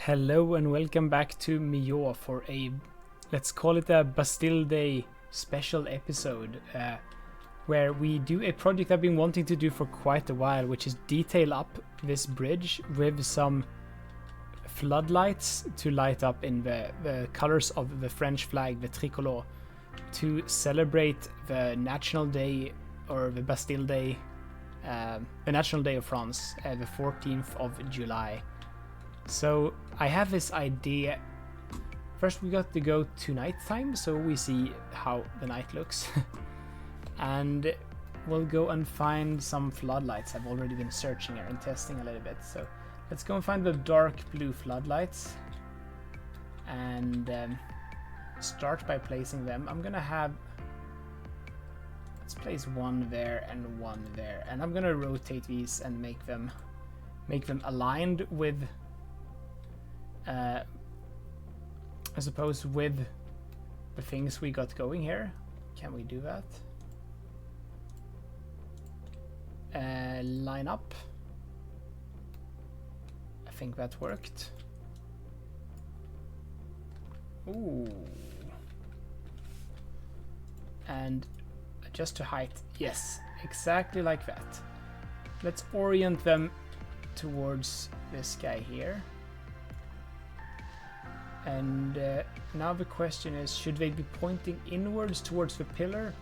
Hello and welcome back to Millau for a, let's call it a Bastille Day special episode, where we do a project I've been wanting to do for quite a while, which is detail up this bridge with some floodlights to light up in the colors of the French flag, the tricolore, to celebrate the National Day, or the Bastille Day, the National Day of France, the 14th of July. So I have this idea. First we got to go to nighttime so we see how the night looks. And we'll go and find some floodlights. I've already been searching here and testing a little bit. So let's go and find the dark blue floodlights and start by placing them. I'm gonna have, let's place one there and one there, and I'm gonna rotate these and make them aligned with I suppose with the things we got going here. Can we do that? Line up. I think that worked. Ooh. And adjust to height. Yes, exactly like that. Let's orient them towards this guy here. And now the question is, should they be pointing inwards towards the pillar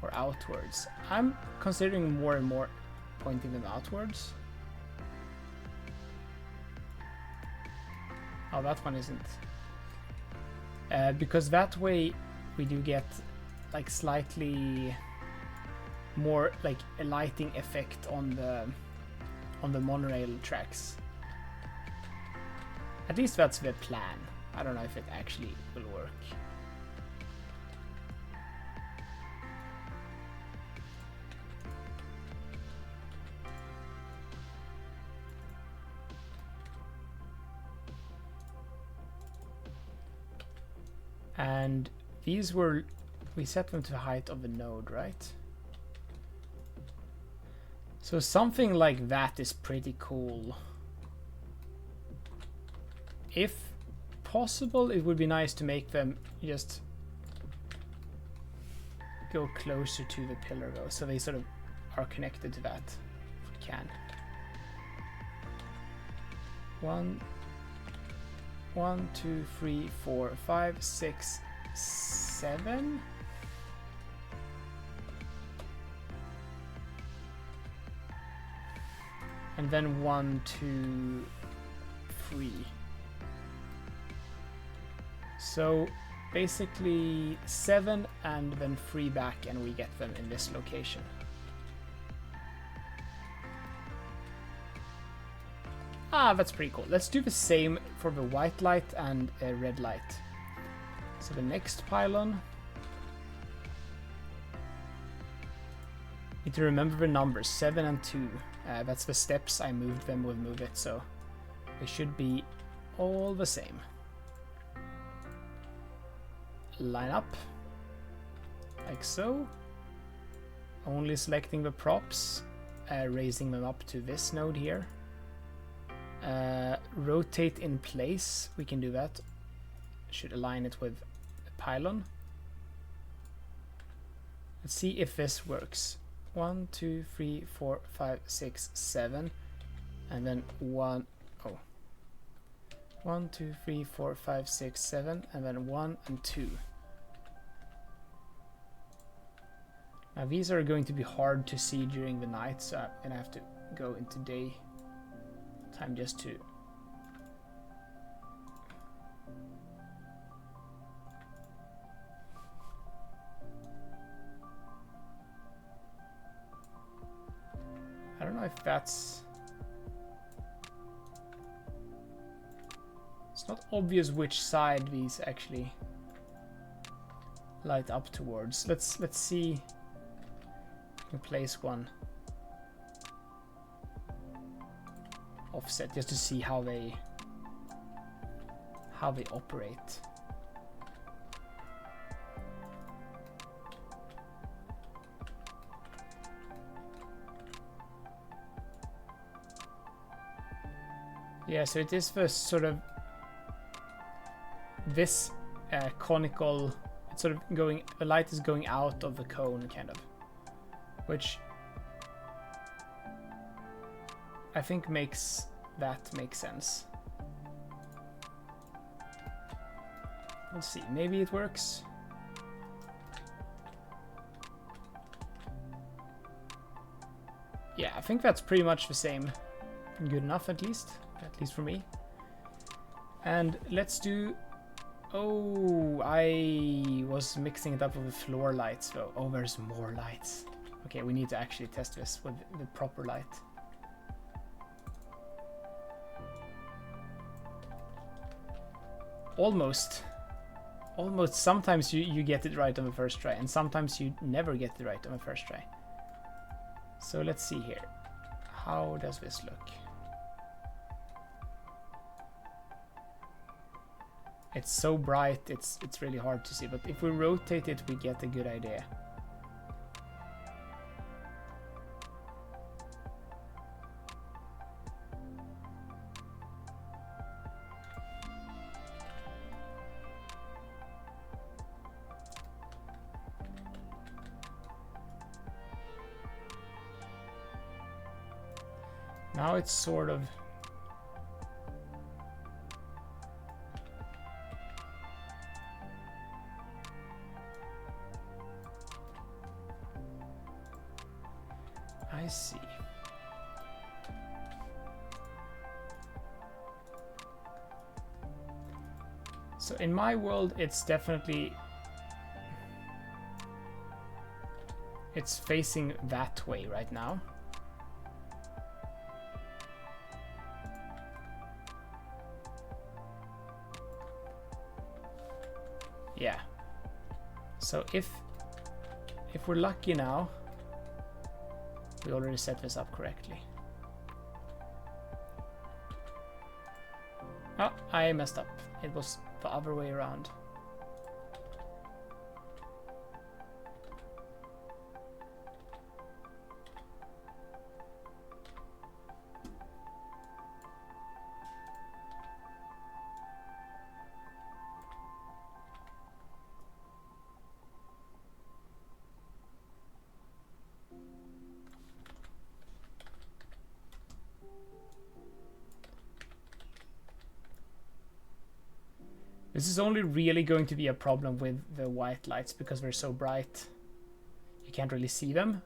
or outwards? I'm considering more and more pointing them outwards. Oh, that one isn't. Because that way we do get like slightly more like a lighting effect on the monorail tracks. At least that's the plan. I don't know if it actually will work. And these were, we set them to the height of the node, right? So something like that is pretty cool. If possible, it would be nice to make them just go closer to the pillar though, so they sort of are connected to that, if we can. One, 2, 3, 4, 5, 6, 7. And then 1, 2, 3. So basically 7 and then 3 back, and we get them in this location. Ah, that's pretty cool. Let's do the same for the white light and a red light. So the next pylon, need to remember the numbers 7 and 2. That's the steps I moved them with Move It, so they should be all the same. Line up like so, only selecting the props, raising them up to this node here. Rotate in place, we can do that. Should align it with the pylon. Let's see if this works. 1, 2, 3, 4, 5, 6, 7, and then 1, 2, 3, 4, 5, 6, 7, and then 1 and 2. Now these are going to be hard to see during the night, so I'm gonna have to go into day time just to I don't know if that's, it's not obvious which side these actually light up towards. Let's see. We can place one offset just to see how they operate. Yeah, so it is the sort of this conical. It's sort of going. The light is going out of the cone, kind of, which I think makes that make sense. Let's see. Maybe it works. Yeah, I think that's pretty much the same. Good enough, at least for me. And let's do. Oh, I was mixing it up with the floor lights though. Oh, there's more lights. Okay, we need to actually test this with the proper light. Almost. Sometimes you get it right on the first try, and sometimes you never get it right on the first try. So let's see here. How does this look? It's so bright, it's really hard to see, but if we rotate it, we get a good idea. Now it's sort of... I see. So in my world, it's definitely... It's facing that way right now. Yeah. So if we're lucky now, we already set this up correctly. Oh, I messed up. It was the other way around. This is only really going to be a problem with the white lights because they're so bright. You can't really see them.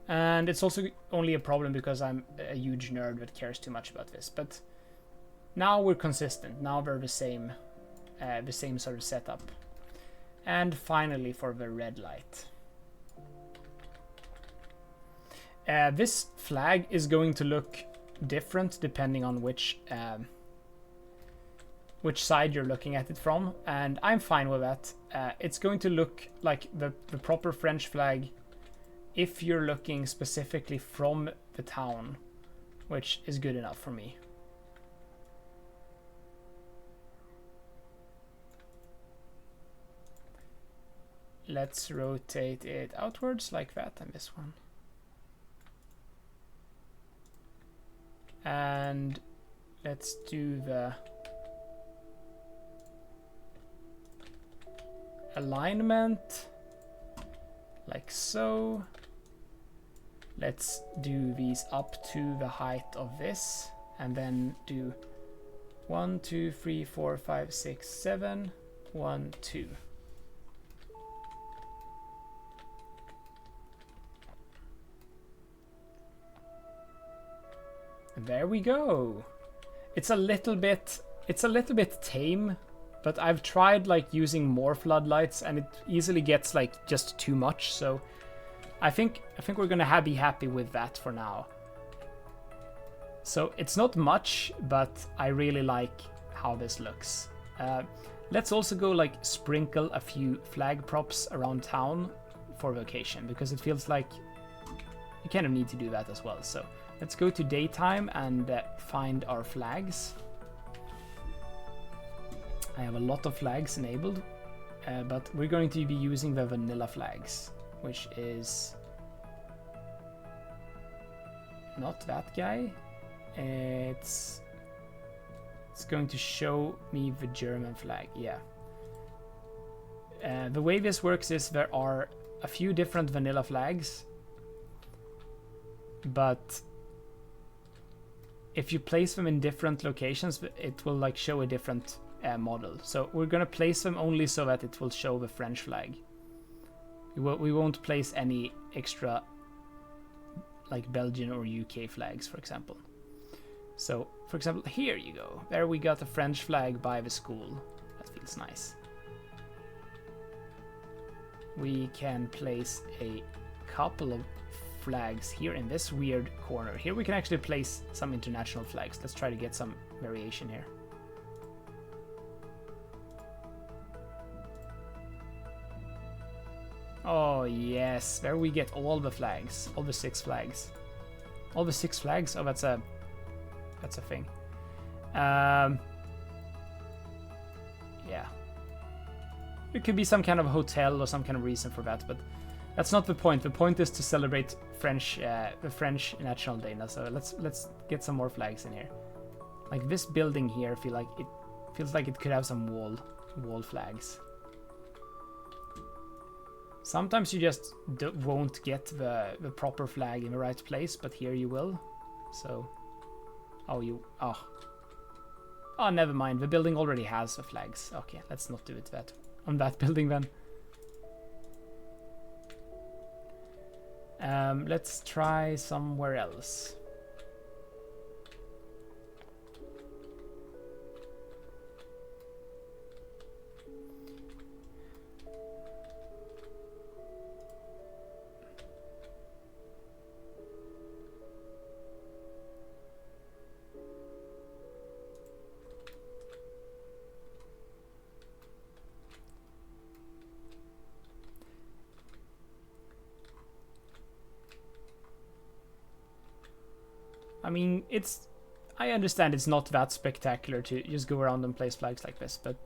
And it's also only a problem because I'm a huge nerd that cares too much about this. But now we're consistent. Now they're the same sort of setup. And finally for the red light. This flag is going to look different depending on which side you're looking at it from, and I'm fine with that. It's going to look like the proper French flag if you're looking specifically from the town, which is good enough for me. Let's rotate it outwards like that, and this one. And let's do the alignment like so. Let's do these up to the height of this, and then do 1 2 3 4 5 6 7 1 2. And there we go. It's a little bit tame. But I've tried like using more floodlights, and it easily gets like just too much. So I think we're gonna be happy with that for now. So it's not much, but I really like how this looks. Let's also go like sprinkle a few flag props around town for the occasion, because it feels like you kind of need to do that as well. So let's go to daytime and find our flags. I have a lot of flags enabled, but we're going to be using the vanilla flags, which is not that guy. It's going to show me the German flag. Yeah. The way this works is there are a few different vanilla flags, but if you place them in different locations, it will like show a different model. So we're gonna place them only so that it will show the French flag. We won't place any extra like Belgian or UK flags, for example. So, for example, here you go. There we got a French flag by the school. That feels nice. We can place a couple of flags here in this weird corner. Here we can actually place some international flags. Let's try to get some variation here. Oh yes, there we get all the flags, all the 6 flags. All the 6 flags? Oh, that's a thing. Yeah. It could be some kind of hotel or some kind of reason for that, but that's not the point. The point is to celebrate the French National Day now. So let's get some more flags in here. Like this building here, feels like it could have some wall flags. Sometimes you just won't get the proper flag in the right place, but here you will. So, oh, never mind. The building already has the flags. Okay, let's not do it on that building then. Let's try somewhere else. I mean, I understand it's not that spectacular to just go around and place flags like this, but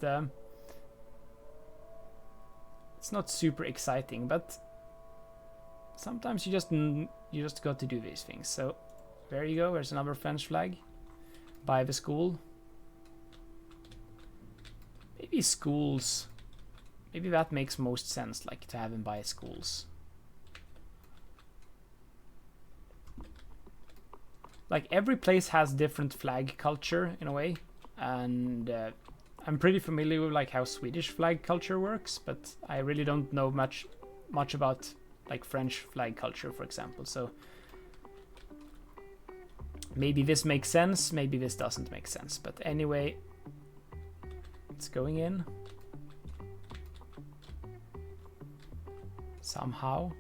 it's not super exciting. But sometimes you just got to do these things. So there you go. There's another French flag by the school. Maybe schools. Maybe that makes most sense, like to have them by schools. Like every place has different flag culture in a way, and I'm pretty familiar with like how Swedish flag culture works, but I really don't know much about like French flag culture, for example. So maybe this makes sense, maybe this doesn't make sense. But anyway, it's going in somehow.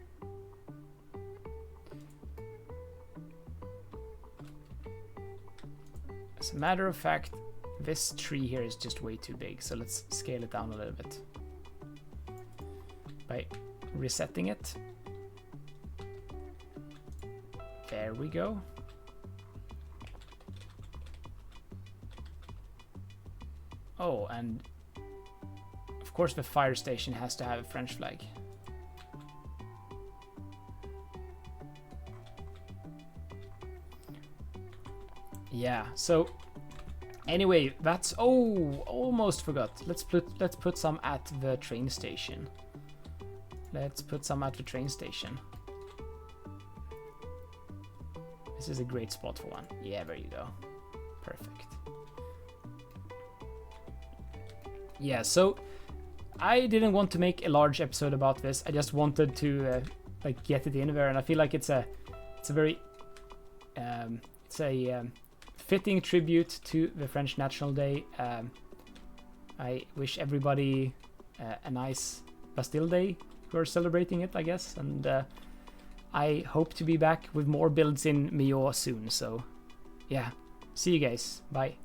As a matter of fact, this tree here is just way too big, so let's scale it down a little bit by resetting it. There we go. Oh, and of course the fire station has to have a French flag. Yeah, so anyway, that's almost forgot. Let's put some at the train station. Let's put some at the train station. This is a great spot for one. Yeah, there you go. Perfect. Yeah, so I didn't want to make a large episode about this. I just wanted to like get it in there, and I feel like it's a very fitting tribute to the French National Day. I wish everybody a nice Bastille Day who are celebrating it, I guess, and I hope to be back with more builds in Millau soon. So yeah, see you guys. Bye.